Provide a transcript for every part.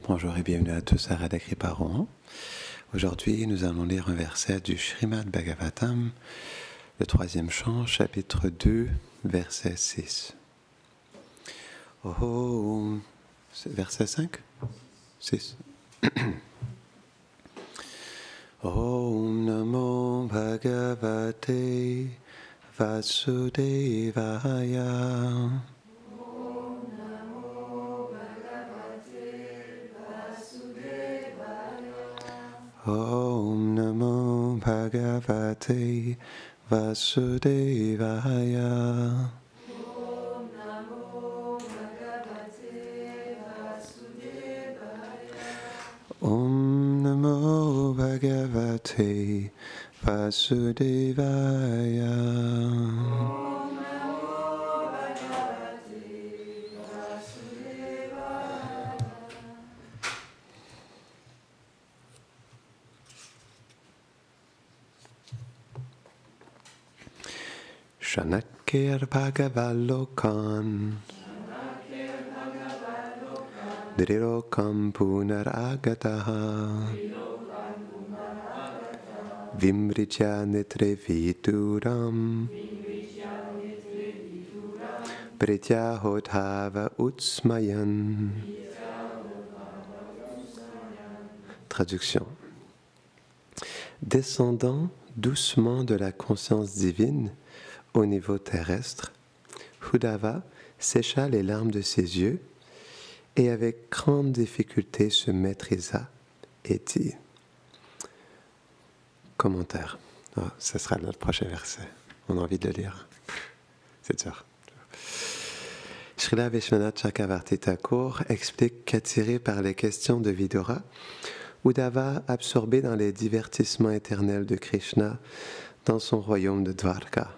Bonjour et bienvenue à tous à Radha Kripa Rohan. Aujourd'hui, nous allons lire un verset du Srimad Bhagavatam, le 3e chant, chapitre 2, verset 6. Oh, verset 5 6. Om Namo Bhagavate Vasudevaya. Om Namo Bhagavate Vasudevaya. Om Namo Bhagavate Vasudevaya. Om Namo Bhagavate Vasudevaya. Om Namo Bhagavate Vasudevaya. Shanakir Bhagavalokan Drirokam Punaragataha Vimritya Nitre Vituram Prityahodhava Utsmayan. Traduction. Descendant doucement de la conscience divine au niveau terrestre, Uddhava sécha les larmes de ses yeux et avec grande difficulté se maîtrisa et dit. Commentaire. Oh, ce sera notre prochain verset. On a envie de le lire. C'est dur. Srila Vishwanath Chakravarti Thakur explique qu'attiré par les questions de Vidura, Uddhava, absorbé dans les divertissements éternels de Krishna dans son royaume de Dwarka,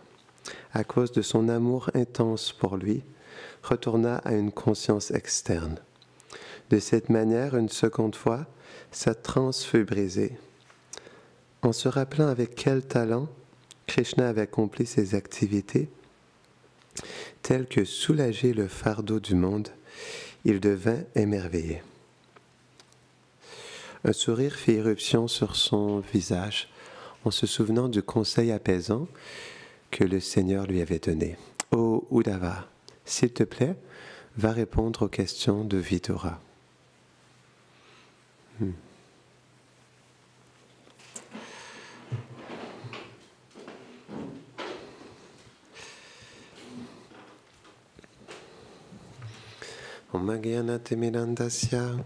à cause de son amour intense pour lui, retourna à une conscience externe. De cette manière, une seconde fois, sa transe fut brisée. En se rappelant avec quel talent Krishna avait accompli ses activités, telles que soulager le fardeau du monde, il devint émerveillé. Un sourire fit irruption sur son visage en se souvenant du conseil apaisant que le Seigneur lui avait donné. « Ô Uddhava, s'il te plaît, va répondre aux questions de Vidura. » Om Agyanatimirandasya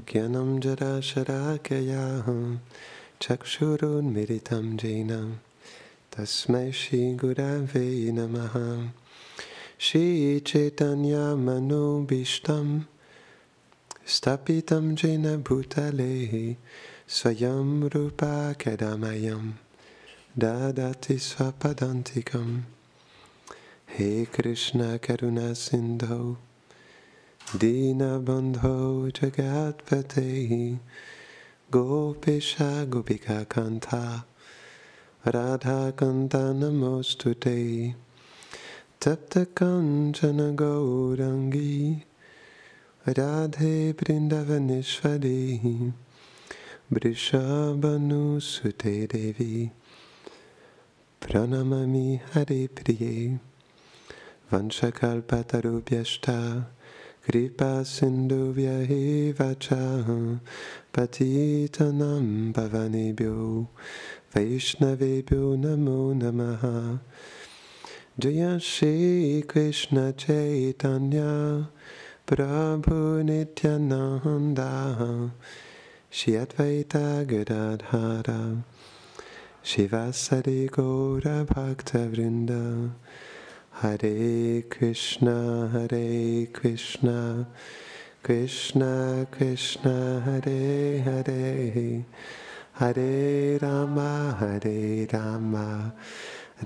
Gyanam Jara Sharakaya Chakshurun Miritam Jena Tasmai Shri Gurave Namaha Shri Chaitanya Manobishtam Stapitam Jena Bhutale Swayam Rupa Kadamayam Dadati Swapadantikam He Krishna Karuna Sindho Dina Bandho Jagatpate Gopisha Gopika Kanta Radha Kanta Namostute Tapta Kanchana Gaurangi Radhe Vrindavaneshwari Vrishabhanu Sute Devi Pranamami Hare Priye Vanchakalpatarubhyashta Kripa Sindhuvya Vacha Patitanam Bhavanebhyo Vaishnavebhyo Namo Namaha Jaya Shri Krishna Chaitanya Prabhu Nityananda Shri Advaita Gadadhara Shivasari Gaura Bhakta Vrinda Hare Krishna, Krishna Krishna, Hare Hare, Hare Rama,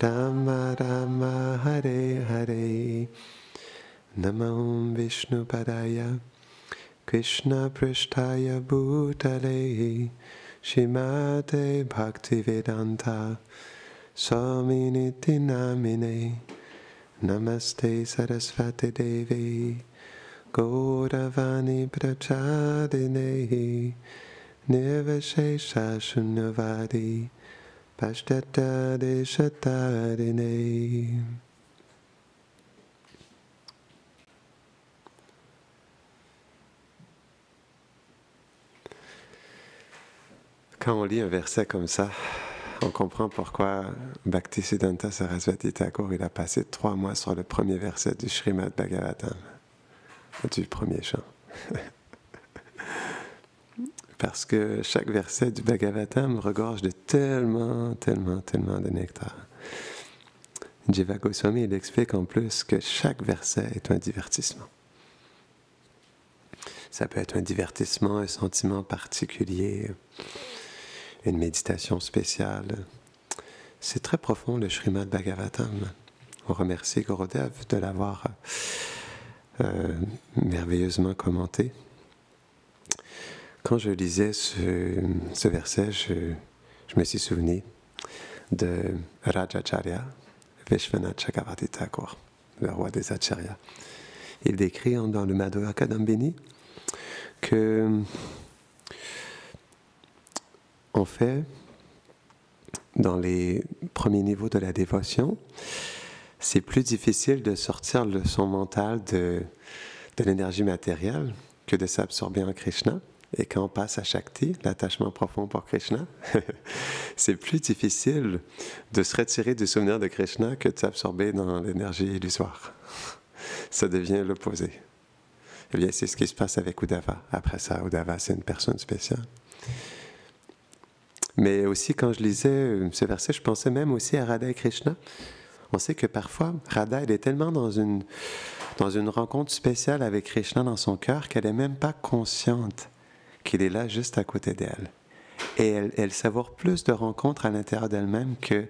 Rama Rama, Hare Hare. Namo Vishnu Padaya, Krishna Prishtaya Bhutale, Shrimate Bhaktivedanta, Swaminiti Namine. Namaste Sarasvati Devi Gauravani Prachadinehi Nirvashesha Shunyavadi Pashtata Deshatadine. Quand on lit un verset comme ça, on comprend pourquoi Bhaktisiddhanta Saraswati Thakur il a passé 3 mois sur le premier verset du Srimad Bhagavatam, du premier chant. Parce que chaque verset du Bhagavatam regorge de tellement de nectar. Jiva Goswami il explique en plus que chaque verset est un divertissement. Ça peut être un divertissement, un sentiment particulier, une méditation spéciale. C'est très profond le Srimad Bhagavatam. On remercie Gurudev de l'avoir merveilleusement commenté. Quand je lisais ce verset, je me suis souvenu de Rajacharya, Vishwanath Chakravarti Thakur, le roi des Acharyas. Il décrit dans le Madhurya Kadambini que en fait, dans les premiers niveaux de la dévotion, c'est plus difficile de sortir son mental de l'énergie matérielle que de s'absorber en Krishna. Et quand on passe à Shakti, l'attachement profond pour Krishna, c'est plus difficile de se retirer du souvenir de Krishna que de s'absorber dans l'énergie illusoire. Ça devient l'opposé. Eh bien, c'est ce qui se passe avec Uddhava. Après ça, Uddhava, c'est une personne spéciale. Mais aussi, quand je lisais ce verset, je pensais même aussi à Radha et Krishna. On sait que parfois, Radha, elle est tellement dans une rencontre spéciale avec Krishna dans son cœur qu'elle n'est même pas consciente qu'il est là juste à côté d'elle. Et elle savoure plus de rencontres à l'intérieur d'elle-même que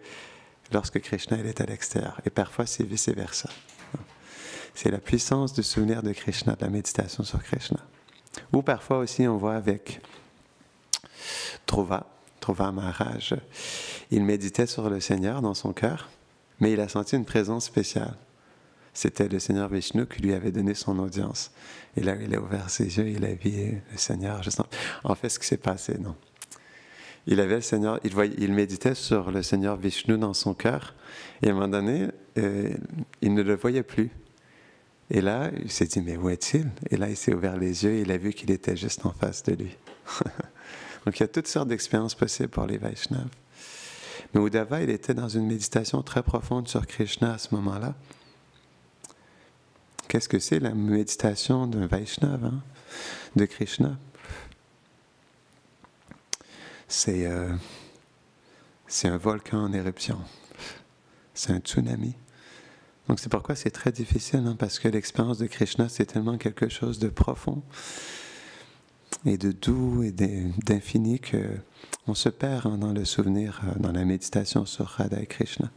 lorsque Krishna elle est à l'extérieur. Et parfois, c'est vice-versa. C'est la puissance du souvenir de Krishna, de la méditation sur Krishna. Ou parfois aussi, on voit avec Dhruva Maharaj, il méditait sur le Seigneur dans son cœur, mais il a senti une présence spéciale. C'était le Seigneur Vishnu qui lui avait donné son audience. Et là, il a ouvert ses yeux, il a vu le Seigneur. En fait, ce qui s'est passé, non. Il avait le Seigneur, il méditait sur le Seigneur Vishnu dans son cœur, et à un moment donné, il ne le voyait plus. Et là, il s'est dit, mais où est-il? Et là, il s'est ouvert les yeux et il a vu qu'il était juste en face de lui. Donc, il y a toutes sortes d'expériences possibles pour les Vaishnavas. Mais Uddhava, il était dans une méditation très profonde sur Krishna à ce moment-là. Qu'est-ce que c'est la méditation d'un Vaishnava, de Krishna? C'est un volcan en éruption. C'est un tsunami. Donc c'est pourquoi c'est très difficile, parce que l'expérience de Krishna, c'est tellement quelque chose de profond et de doux et d'infini qu'on se perd dans le souvenir, dans la méditation sur Radha et Krishna.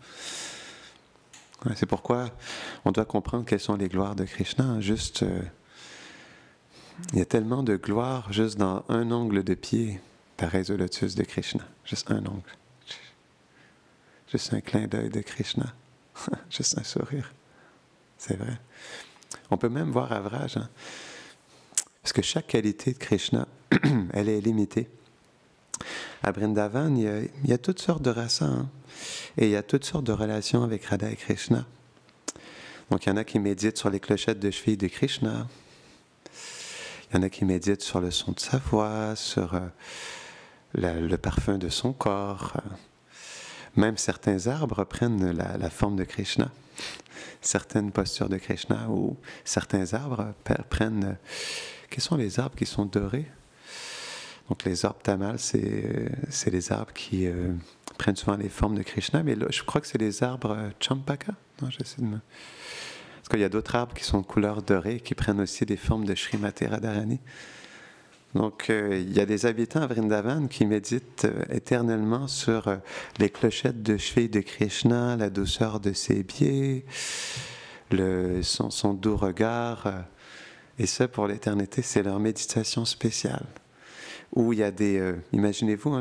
Ouais, c'est pourquoi on doit comprendre quelles sont les gloires de Krishna. Il y a tellement de gloires juste dans un ongle de pied, pareil au lotus de Krishna. Juste un ongle. Juste un clin d'œil de Krishna. Juste un sourire. C'est vrai. On peut même voir Avraj, parce que chaque qualité de Krishna, elle est limitée. À Vrindavan, il y a toutes sortes de rasas, et il y a toutes sortes de relations avec Radha et Krishna. Donc, il y en a qui méditent sur les clochettes de cheville de Krishna. Il y en a qui méditent sur le son de sa voix, sur le parfum de son corps. Même certains arbres prennent la forme de Krishna. Certaines postures de Krishna ou certains arbres prennent... Quels sont les arbres qui sont dorés? Donc les arbres tamals, c'est les arbres qui prennent souvent les formes de Krishna, mais là, je crois que c'est les arbres champaka. Non, j'essaie de me... Parce qu'il y a d'autres arbres qui sont de couleur dorée, qui prennent aussi des formes de Srimati Radharani. Donc il y a des habitants à Vrindavan qui méditent éternellement sur les clochettes de cheville de Krishna, la douceur de ses pieds, son doux regard. Et ça, pour l'éternité, c'est leur méditation spéciale. Où il y a des... imaginez-vous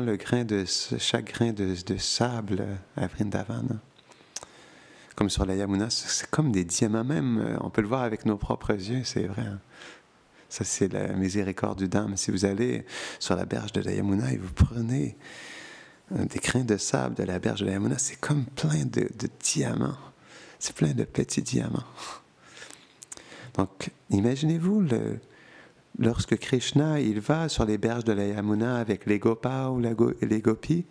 chaque grain de sable à Vrindavan. Comme sur la Yamuna, c'est comme des diamants même. On peut le voir avec nos propres yeux, c'est vrai. Ça, c'est la miséricorde du Dhamma. Si vous allez sur la berge de la Yamuna et vous prenez des grains de sable de la berge de la Yamuna, c'est comme plein de diamants. C'est plein de petits diamants. Donc, imaginez-vous, lorsque Krishna il va sur les berges de la Yamuna avec les Gopas ou les Gopis,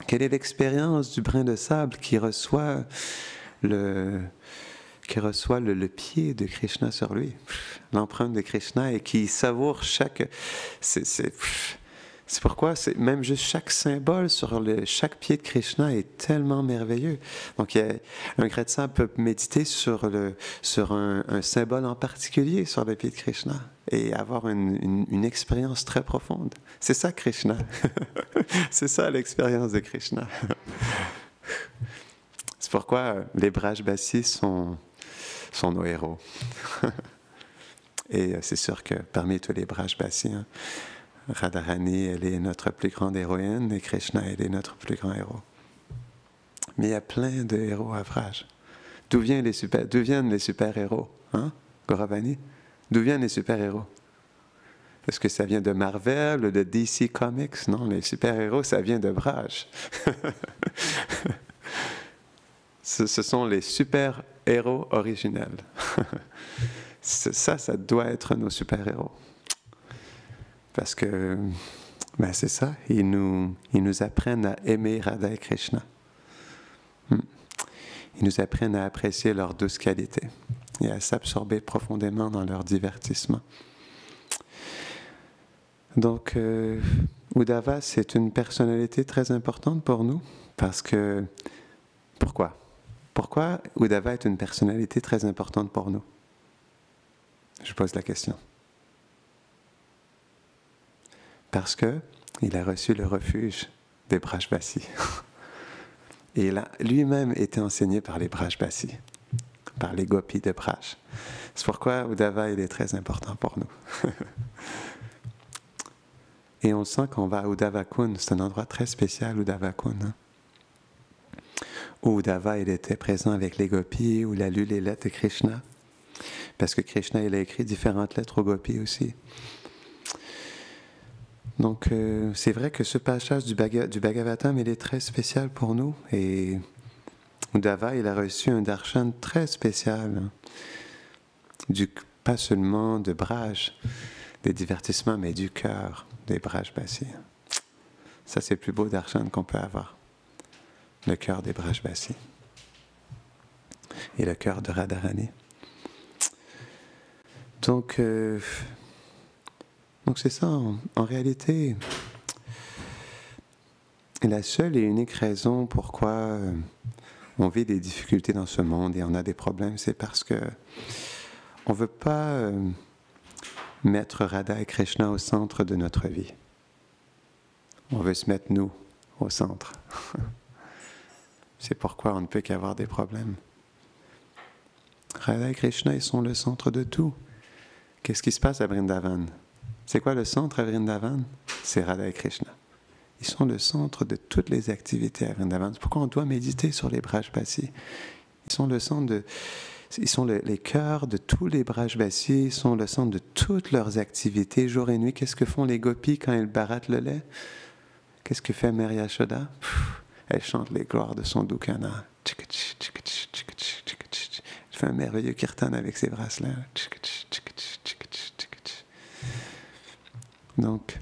quelle est l'expérience du brin de sable qui reçoit le pied de Krishna sur lui, l'empreinte de Krishna, et qui savoure chaque... C'est pourquoi même juste chaque symbole sur chaque pied de Krishna est tellement merveilleux. Donc, un grain de sable peut méditer sur un symbole en particulier sur le pied de Krishna et avoir une expérience très profonde. C'est ça Krishna. C'est ça l'expérience de Krishna. C'est pourquoi les Brajbasis sont nos héros. Et c'est sûr que parmi tous les Brajbasis, Radharani, elle est notre plus grande héroïne, et Krishna, elle est notre plus grand héros. Mais il y a plein de héros à Vraj. D'où viennent les super-héros, hein, Gauravani? D'où viennent les super-héros? Est-ce que ça vient de Marvel ou de DC Comics? Non, les super-héros, ça vient de Vraj. Ce sont les super-héros originels. Ça doit être nos super-héros. Parce que, c'est ça, ils nous apprennent à aimer Radha et Krishna. Ils nous apprennent à apprécier leurs douces qualités et à s'absorber profondément dans leur divertissement. Donc, Uddhava, c'est une personnalité très importante pour nous, parce que... Pourquoi? Pourquoi Uddhava est une personnalité très importante pour nous? Je pose la question. Parce qu'il a reçu le refuge des Brajbasis. Et il a lui-même été enseigné par les Brajbasis, par les Gopis de Braj. C'est pourquoi Uddhava, il est très important pour nous. Et on sent qu'on va à Uddhava-Kund, c'est un endroit très spécial, Uddhava-Kund. Hein? Où Uddhava, il était présent avec les Gopis, où il a lu les lettres de Krishna. Parce que Krishna, il a écrit différentes lettres aux Gopis aussi. Donc, c'est vrai que ce passage du Bhagavatam, il est très spécial pour nous. Et Uddhava, il a reçu un darshan très spécial. Pas seulement de Braj, des divertissements, mais du cœur des Brajbasis. Ça, c'est le plus beau darshan qu'on peut avoir. Le cœur des Brajbasis. Et le cœur de Radharani. Donc c'est ça, en réalité, la seule et unique raison pourquoi on vit des difficultés dans ce monde et on a des problèmes, c'est parce que on ne veut pas mettre Radha et Krishna au centre de notre vie. On veut se mettre nous au centre. C'est pourquoi on ne peut qu'avoir des problèmes. Radha et Krishna, ils sont le centre de tout. Qu'est-ce qui se passe à Vrindavan? C'est quoi le centre à Vrindavan? C'est Radha et Krishna. Ils sont le centre de toutes les activités à Vrindavan. C'est pourquoi on doit méditer sur les Brajbasis. Ils sont le centre ils sont les cœurs de tous les Brajbasis, ils sont le centre de toutes leurs activités, jour et nuit. Qu'est-ce que font les gopis quand ils barattent le lait? Qu'est-ce que fait Mary Yashoda? Elle chante les gloires de son Dukana. Elle fait un merveilleux kirtan avec ses bracelets. Donc,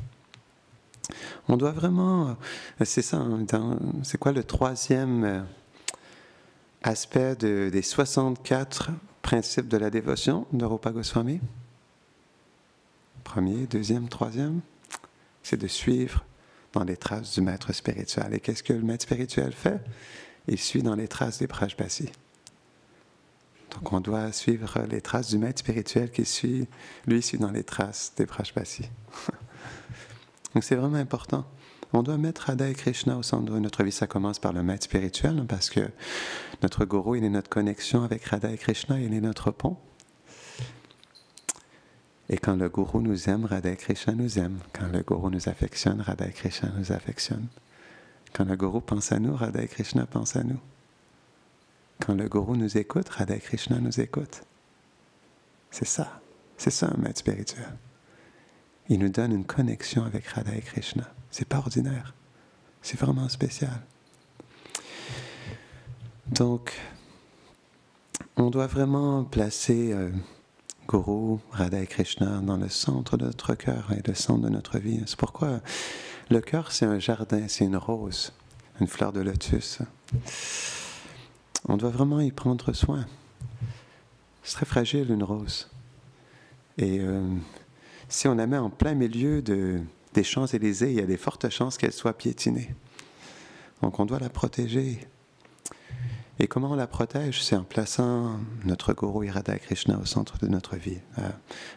on doit vraiment... C'est ça, c'est quoi le troisième aspect des 64 principes de la dévotion de Rupa Goswami? Premier, deuxième, troisième, c'est de suivre dans les traces du maître spirituel. Et qu'est-ce que le maître spirituel fait? Il suit dans les traces des Brajbasis. Donc on doit suivre les traces du maître spirituel qui suit dans les traces des Brajbasis. Donc c'est vraiment important. On doit mettre Radha et Krishna au centre de notre vie. Ça commence par le maître spirituel, parce que notre gourou, il est notre connexion avec Radha et Krishna, il est notre pont. Et quand le gourou nous aime, Radha et Krishna nous aime. Quand le gourou nous affectionne, Radha et Krishna nous affectionne. Quand le gourou pense à nous, Radha et Krishna pense à nous. Quand le gourou nous écoute, Radha et Krishna nous écoute. C'est ça. C'est ça un maître spirituel. Il nous donne une connexion avec Radha et Krishna. C'est pas ordinaire. C'est vraiment spécial. Donc, on doit vraiment placer Guru, Radha et Krishna dans le centre de notre cœur et le centre de notre vie. C'est pourquoi le cœur, c'est un jardin, c'est une rose, une fleur de lotus. On doit vraiment y prendre soin. C'est très fragile, une rose. Et si on la met en plein milieu des Champs-Élysées, il y a des fortes chances qu'elle soit piétinée. Donc on doit la protéger. Et comment on la protège? C'est en plaçant notre Guru et Radha Krishna au centre de notre vie,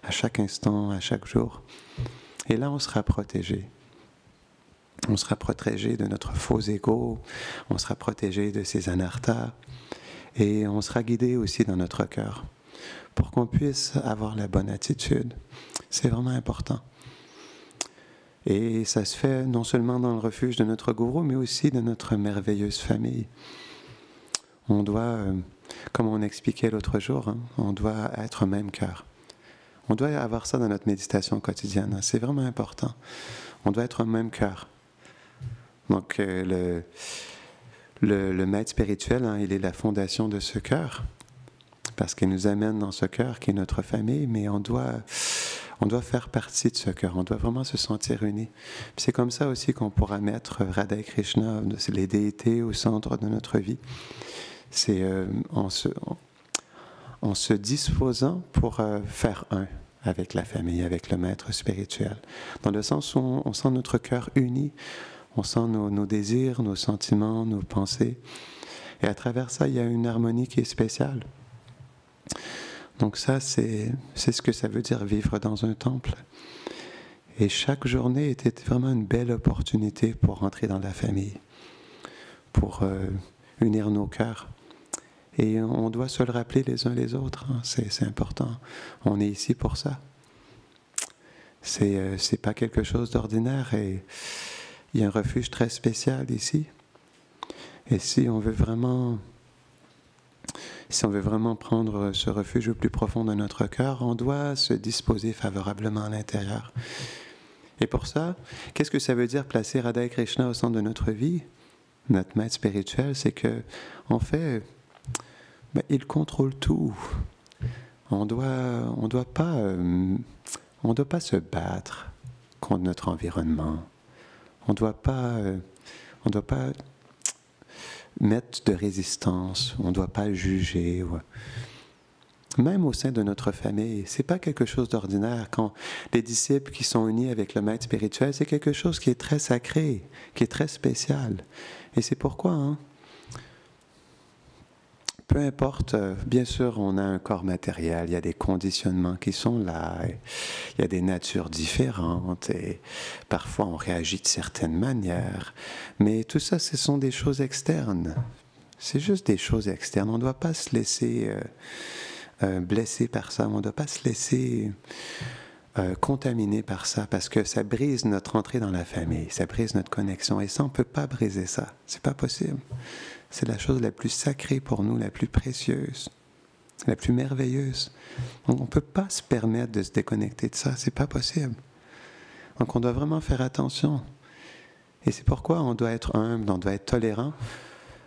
à chaque instant, à chaque jour. Et là, on sera protégé. On sera protégé de notre faux ego, on sera protégé de ces anarthas, et on sera guidé aussi dans notre cœur, pour qu'on puisse avoir la bonne attitude. C'est vraiment important. Et ça se fait non seulement dans le refuge de notre gourou, mais aussi de notre merveilleuse famille. On doit, comme on expliquait l'autre jour, on doit être même cœur. On doit avoir ça dans notre méditation quotidienne. C'est vraiment important. On doit être un même cœur. Donc, le maître spirituel, il est la fondation de ce cœur, parce qu'il nous amène dans ce cœur qui est notre famille, mais on doit faire partie de ce cœur, on doit vraiment se sentir unis. Puis c'est comme ça aussi qu'on pourra mettre Radha et Krishna, les déités, au centre de notre vie. C'est en se disposant pour faire un avec la famille, avec le maître spirituel. Dans le sens où on sent notre cœur uni, on sent nos désirs, nos sentiments, nos pensées. Et à travers ça, il y a une harmonie qui est spéciale. Donc ça, c'est ce que ça veut dire vivre dans un temple. Et chaque journée était vraiment une belle opportunité pour rentrer dans la famille, pour unir nos cœurs. Et on doit se le rappeler les uns les autres, c'est important. On est ici pour ça. C'est pas quelque chose d'ordinaire, et il y a un refuge très spécial ici. Et si on veut vraiment prendre ce refuge au plus profond de notre cœur, on doit se disposer favorablement à l'intérieur. Et pour ça, qu'est-ce que ça veut dire placer Radha et Krishna au centre de notre vie? Notre maître spirituel, c'est que, en fait, il contrôle tout. On doit pas se battre contre notre environnement. On doit pas mettre de résistance. On ne doit pas juger. Même au sein de notre famille, c'est pas quelque chose d'ordinaire. Quand les disciples qui sont unis avec le maître spirituel, c'est quelque chose qui est très sacré, qui est très spécial. Et c'est pourquoi, peu importe, bien sûr, on a un corps matériel, il y a des conditionnements qui sont là, il y a des natures différentes, et parfois on réagit de certaines manières, mais tout ça, ce sont des choses externes. C'est juste des choses externes. On ne doit pas se laisser blesser par ça, on ne doit pas se laisser contaminer par ça, parce que ça brise notre entrée dans la famille, ça brise notre connexion, et ça, on ne peut pas briser ça. C'est pas possible. C'est la chose la plus sacrée pour nous, la plus précieuse, la plus merveilleuse. Donc, on ne peut pas se permettre de se déconnecter de ça, c'est pas possible. Donc on doit vraiment faire attention. Et c'est pourquoi on doit être humble, on doit être tolérant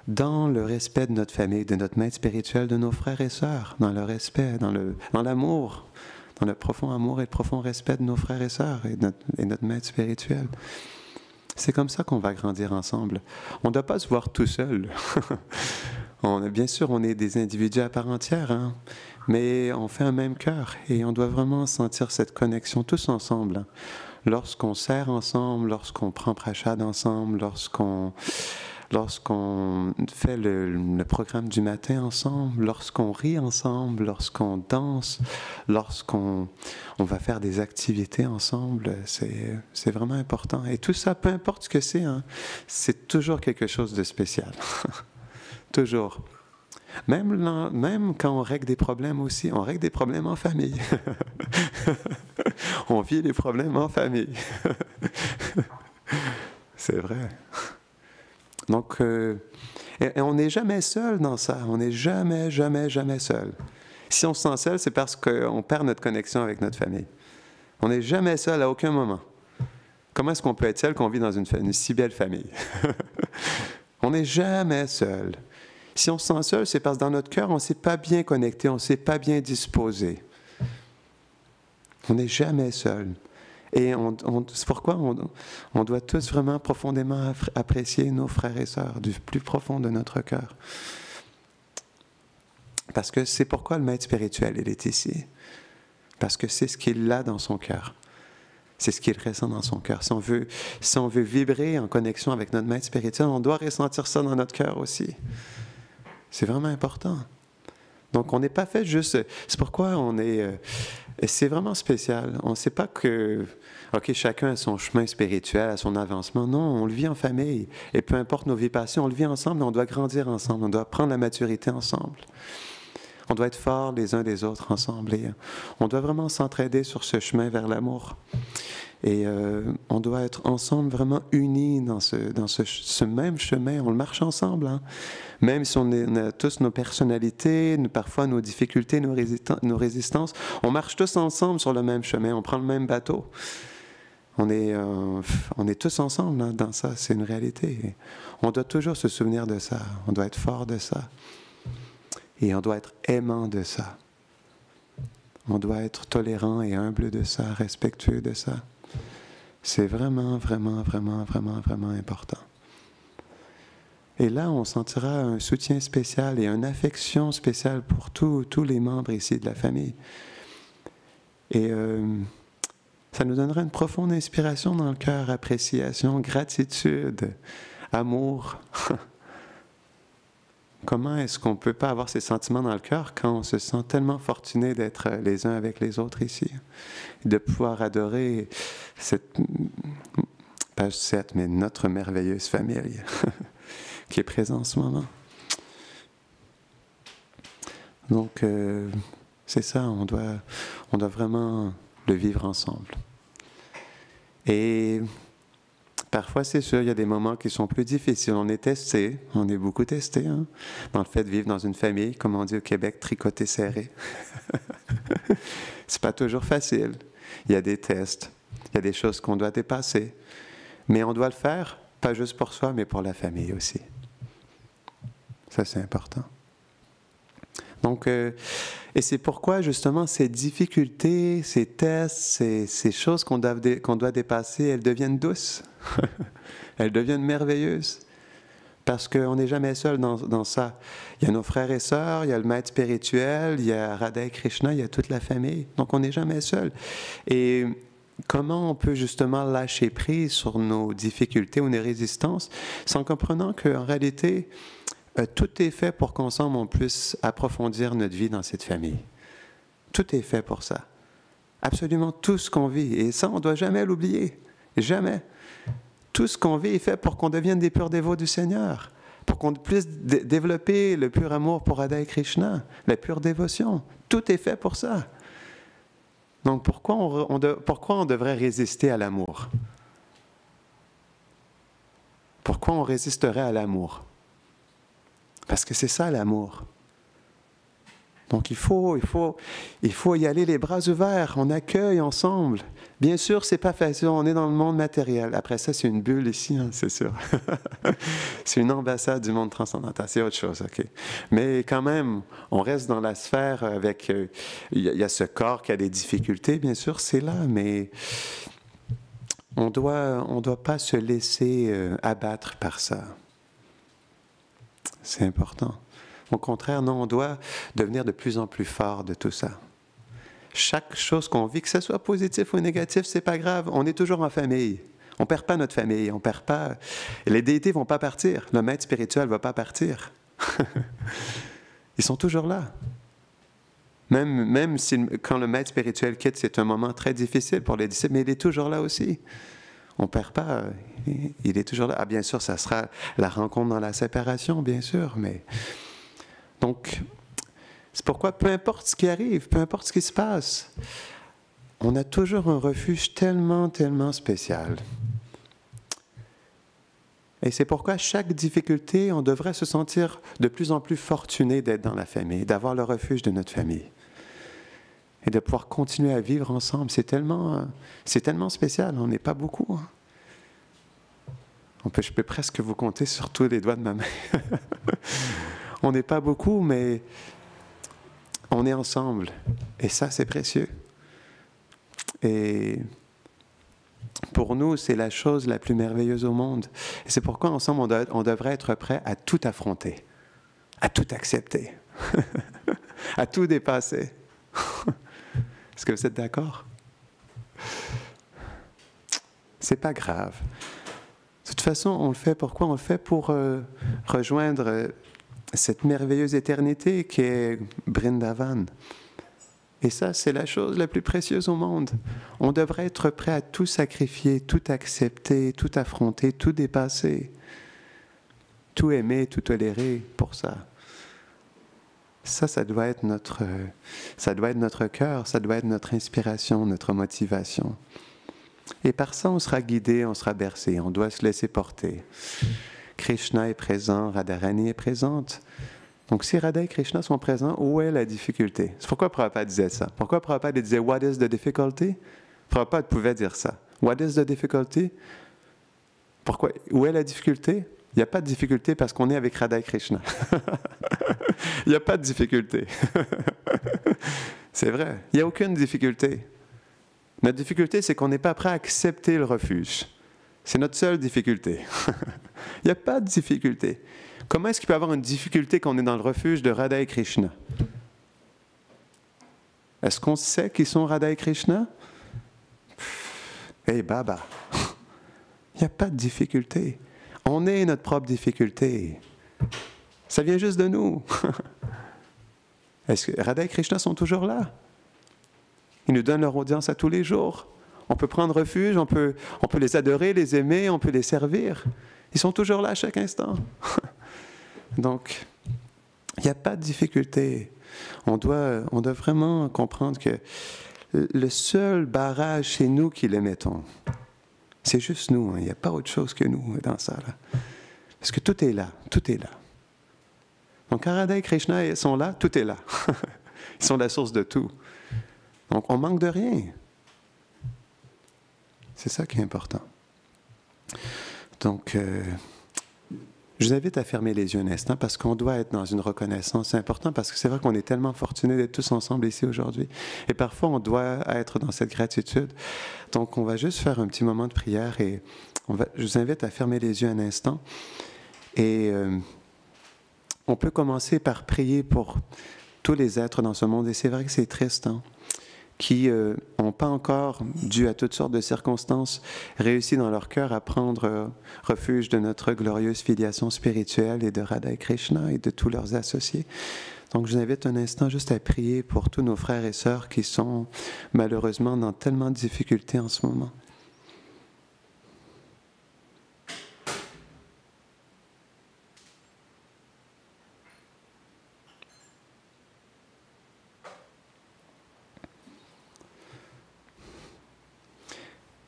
dans le respect de notre famille, de notre maître spirituel, de nos frères et sœurs, dans le respect, dans l'amour, dans le profond amour et le profond respect de nos frères et sœurs et notre maître spirituel. C'est comme ça qu'on va grandir ensemble. On ne doit pas se voir tout seul. Bien sûr, on est des individus à part entière, mais on fait un même cœur et on doit vraiment sentir cette connexion tous ensemble. Lorsqu'on sert ensemble, lorsqu'on prend prachad ensemble, lorsqu'on fait le programme du matin ensemble, lorsqu'on rit ensemble, lorsqu'on danse, lorsqu'on va faire des activités ensemble, c'est vraiment important. Et tout ça, peu importe ce que c'est toujours quelque chose de spécial. Toujours. Même quand on règle des problèmes aussi, on règle des problèmes en famille. On vit les problèmes en famille. C'est vrai. Donc, et on n'est jamais seul dans ça. On n'est jamais seul. Si on se sent seul, c'est parce qu'on perd notre connexion avec notre famille. On n'est jamais seul à aucun moment. Comment est-ce qu'on peut être seul quand on vit dans une si belle famille? On n'est jamais seul. Si on se sent seul, c'est parce que dans notre cœur, on ne s'est pas bien connecté, on ne s'est pas bien disposé. On n'est jamais seul. Et c'est pourquoi on doit tous vraiment profondément apprécier nos frères et sœurs du plus profond de notre cœur. Parce que c'est pourquoi le maître spirituel, il est ici. Parce que c'est ce qu'il a dans son cœur. C'est ce qu'il ressent dans son cœur. Si on veut vibrer en connexion avec notre maître spirituel, on doit ressentir ça dans notre cœur aussi. C'est vraiment important. Donc, on n'est pas fait juste... C'est pourquoi on est... c'est vraiment spécial. On ne sait pas que... OK, chacun a son chemin spirituel, a son avancement. Non, on le vit en famille. Et peu importe nos vies passées, on le vit ensemble, on doit grandir ensemble. On doit prendre la maturité ensemble. On doit être forts les uns des autres ensemble. Et on doit vraiment s'entraider sur ce chemin vers l'amour. Et on doit être ensemble vraiment unis dans ce même chemin. On le marche ensemble. Hein? Même si on a tous nos personnalités, parfois nos difficultés, nos résistances, on marche tous ensemble sur le même chemin. On prend le même bateau. On est tous ensemble hein, dans ça. C'est une réalité. On doit toujours se souvenir de ça. On doit être fort de ça. Et on doit être aimant de ça. On doit être tolérant et humble de ça, respectueux de ça. C'est vraiment, vraiment, vraiment, vraiment, vraiment important. Et là, on sentira un soutien spécial et une affection spéciale pour tous les membres ici de la famille. Et ça nous donnera une profonde inspiration dans le cœur, appréciation, gratitude, amour. Comment est-ce qu'on ne peut pas avoir ces sentiments dans le cœur quand on se sent tellement fortuné d'être les uns avec les autres ici? De pouvoir adorer cette, page 7, mais notre merveilleuse famille qui est présente en ce moment. Donc, c'est ça, on doit vraiment le vivre ensemble. Et... parfois, c'est sûr, il y a des moments qui sont plus difficiles. On est testé, on est beaucoup testé, hein, dans le fait de vivre dans une famille, comme on dit au Québec, tricoté serré. C'est pas toujours facile. Il y a des tests, il y a des choses qu'on doit dépasser. Mais on doit le faire, pas juste pour soi, mais pour la famille aussi. Ça, c'est important. Donc, et c'est pourquoi, justement, ces difficultés, ces tests, ces choses qu'on doit dépasser, elles deviennent douces. Elles deviennent merveilleuses. Parce qu'on n'est jamais seul dans ça. Il y a nos frères et sœurs, il y a le maître spirituel, il y a Radha et Krishna, il y a toute la famille. Donc, on n'est jamais seul. Et comment on peut justement lâcher prise sur nos difficultés ou nos résistances, c'est en comprenant qu'en réalité, tout est fait pour qu'ensemble on puisse approfondir notre vie dans cette famille. Tout est fait pour ça. Absolument tout ce qu'on vit. Et ça, on ne doit jamais l'oublier. Jamais. Tout ce qu'on vit est fait pour qu'on devienne des purs dévots du Seigneur. Pour qu'on puisse développer le pur amour pour Radha et Krishna, la pure dévotion. Tout est fait pour ça. Donc pourquoi on devrait résister à l'amour? Pourquoi on résisterait à l'amour? Parce que c'est ça l'amour. Donc il faut y aller les bras ouverts, on accueille ensemble. Bien sûr, c'est pas facile, on est dans le monde matériel. Après ça, c'est une bulle ici, hein, c'est sûr. C'est une ambassade du monde transcendantal, c'est autre chose, OK. Mais quand même, on reste dans la sphère avec... il y a ce corps qui a des difficultés, bien sûr, c'est là, mais on doit pas se laisser abattre par ça. C'est important. Au contraire, non, on doit devenir de plus en plus fort de tout ça. Chaque chose qu'on vit, que ce soit positif ou négatif, c'est pas grave. On est toujours en famille. On ne perd pas notre famille. On perd pas. Les déités ne vont pas partir. Le maître spirituel ne va pas partir. Ils sont toujours là. Même si, quand le maître spirituel quitte, c'est un moment très difficile pour les disciples, mais il est toujours là aussi. On ne perd pas, il est toujours là. Ah, bien sûr, ça sera la rencontre dans la séparation, bien sûr, mais... Donc, c'est pourquoi, peu importe ce qui arrive, peu importe ce qui se passe, on a toujours un refuge tellement, tellement spécial. Et c'est pourquoi, à chaque difficulté, on devrait se sentir de plus en plus fortuné d'être dans la famille, d'avoir le refuge de notre famille. et de pouvoir continuer à vivre ensemble. C'est tellement spécial. On n'est pas beaucoup. Hein. Je peux presque vous compter sur tous les doigts de ma main. On n'est pas beaucoup, mais on est ensemble. Et ça, c'est précieux. Et pour nous, c'est la chose la plus merveilleuse au monde. Et c'est pourquoi, ensemble, on devrait être prêt à tout affronter, à tout accepter, à tout dépasser. Est-ce que vous êtes d'accord? C'est pas grave. De toute façon, on le fait pourquoi? On le fait pour rejoindre cette merveilleuse éternité qui est Brindavan. Et ça, c'est la chose la plus précieuse au monde. On devrait être prêt à tout sacrifier, tout accepter, tout affronter, tout dépasser, tout aimer, tout tolérer pour ça. Ça doit être notre cœur, ça doit être notre inspiration, notre motivation. Et par ça, on sera guidé, on sera bercé, on doit se laisser porter. Krishna est présent, Radharani est présente. Donc si Radha et Krishna sont présents, où est la difficulté? C'est pourquoi Prabhupada disait ça. Pourquoi Prabhupada disait « What is the difficulty » Prabhupada pouvait dire ça. « What is the difficulty » Pourquoi? Où est la difficulté? Il n'y a pas de difficulté parce qu'on est avec Radha et Krishna. Il n'y a pas de difficulté. C'est vrai, il n'y a aucune difficulté. Notre difficulté, c'est qu'on n'est pas prêt à accepter le refuge. C'est notre seule difficulté. Il n'y a pas de difficulté. Comment est-ce qu'il peut y avoir une difficulté quand on est dans le refuge de Radha et Krishna? Est-ce qu'on sait qui sont Radha et Krishna? Hey Baba, il n'y a pas de difficulté. On est notre propre difficulté. Ça vient juste de nous. Est-ce que Radha et Krishna sont toujours là? Ils nous donnent leur audience à tous les jours. On peut prendre refuge, on peut les adorer, les aimer, on peut les servir. Ils sont toujours là à chaque instant. Donc, il n'y a pas de difficulté. On doit vraiment comprendre que le seul barrage, c'est nous qui le mettons. C'est juste nous, hein. Il n'y a pas autre chose que nous dans ça. Là. Parce que tout est là, tout est là. Donc, quand Radha et Krishna sont là, tout est là. Ils sont la source de tout. Donc, on manque de rien. C'est ça qui est important. Donc, je vous invite à fermer les yeux un instant parce qu'on doit être dans une reconnaissance. C'est important parce que c'est vrai qu'on est tellement fortunés d'être tous ensemble ici aujourd'hui. Et parfois, on doit être dans cette gratitude. Donc, on va juste faire un petit moment de prière et je vous invite à fermer les yeux un instant. Et on peut commencer par prier pour tous les êtres dans ce monde. Et c'est vrai que c'est triste, hein? Qui n'ont pas encore, dû à toutes sortes de circonstances, réussi dans leur cœur à prendre refuge de notre glorieuse filiation spirituelle et de Radha et Krishna et de tous leurs associés. Donc, je vous invite un instant juste à prier pour tous nos frères et sœurs qui sont malheureusement dans tellement de difficultés en ce moment.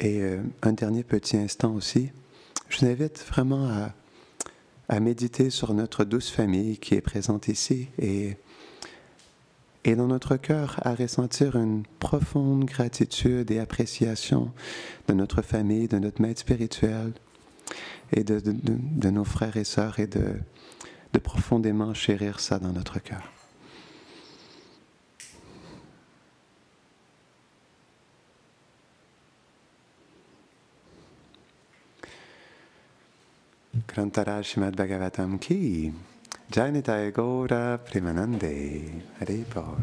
Et un dernier petit instant aussi, je vous invite vraiment à méditer sur notre douce famille qui est présente ici et dans notre cœur à ressentir une profonde gratitude et appréciation de notre famille, de notre maître spirituel et de nos frères et sœurs et de profondément chérir ça dans notre cœur. Grantara Srimad Bhagavatam ki Jai Nitai Gaura Premanande Hare Paul.